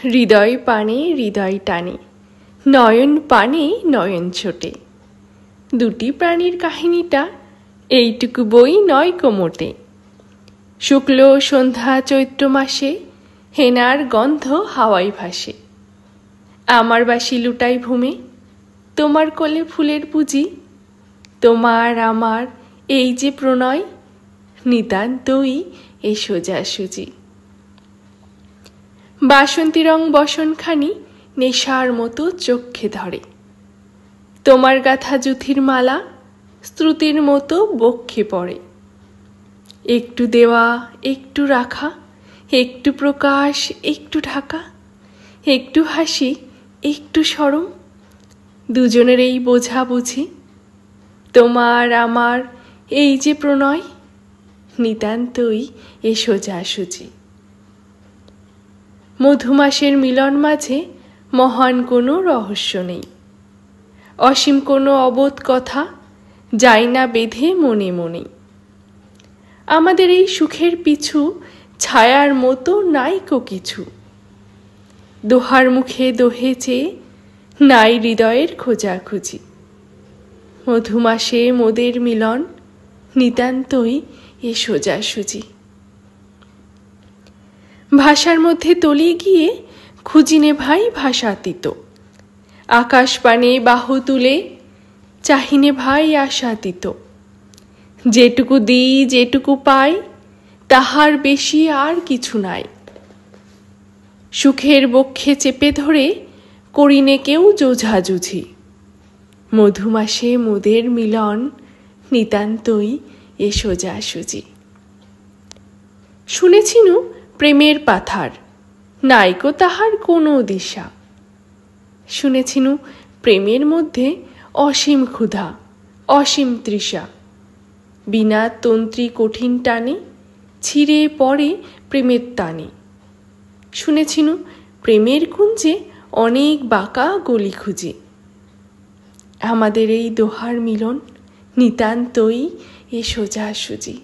হৃদয় পানে হৃদয় টানে, নয়ন পানে নয়ন ছোটে। দুটি প্রাণীর কাহিনীটা এইটুকু বই নয় কোমোটে। শুক্ল সন্ধ্যা চৈত্র মাসে হেনার গন্ধ হাওয়ায় ভাসে। আমার বাসি লুটাই ভূমে, তোমার কোলে ফুলের পুঁজি। তোমার আমার এই যে প্রণয়, নিতান্তই এ সোজাসুজি। বাসন্তী রং বসনখানি নেশার মতো চক্ষে ধরে। তোমার গাথা জুথির মালা শ্রুতির মতো বক্ষে পড়ে। একটু দেওয়া একটু রাখা, একটু প্রকাশ একটু ঢাকা, একটু হাসি একটু সরম, দুজনের এই বোঝা বুঝি। তোমার আমার এই যে প্রণয়, নিতান্তই এ সোজাসুজি। মধুমাসের মিলন মাঝে মহান কোনো রহস্য নেই। অসীম কোনো অবোধ কথা যায় না বেঁধে মনে মনে। আমাদের এই সুখের পিছু ছায়ার মতো নাইকো কিছু। দোহার মুখে দোহে চেয়ে নাই হৃদয়ের খোঁজাখুঁজি। মধুমাসে মোদের মিলন, নিতান্তই এ সোজাসুজি। ভাষার মধ্যে তলিয়ে গিয়ে খুঁজিনে ভাই ভাষাতীত। আকাশ পানে বাহু তুলে চাহিনে ভাই আশাতীত। যেটুকু দিই যেটুকু পাই তাহার বেশি আর কিছু নাই। সুখের বক্ষে চেপে ধরে করিনে কেউ জোঝাজুঝি। মধুমাসে মোদের মিলন, নিতান্তই এ সোজাসুজি। শুনেছিনু প্রেমের পাথার, নাইকো তাহার কোনো দিশা। শুনেছিনু প্রেমের মধ্যে অসীম ক্ষুধা, অসীম তৃষা। বিনা তন্ত্রী কঠিন টানে ছিঁড়ে পড়ে প্রেমের টানে। শুনেছিনু প্রেমের কুঞ্জে অনেক বাঁকা গলি খুঁজে। আমাদের এই দোহার মিলন, নিতান্তই এ সোজাসুজি।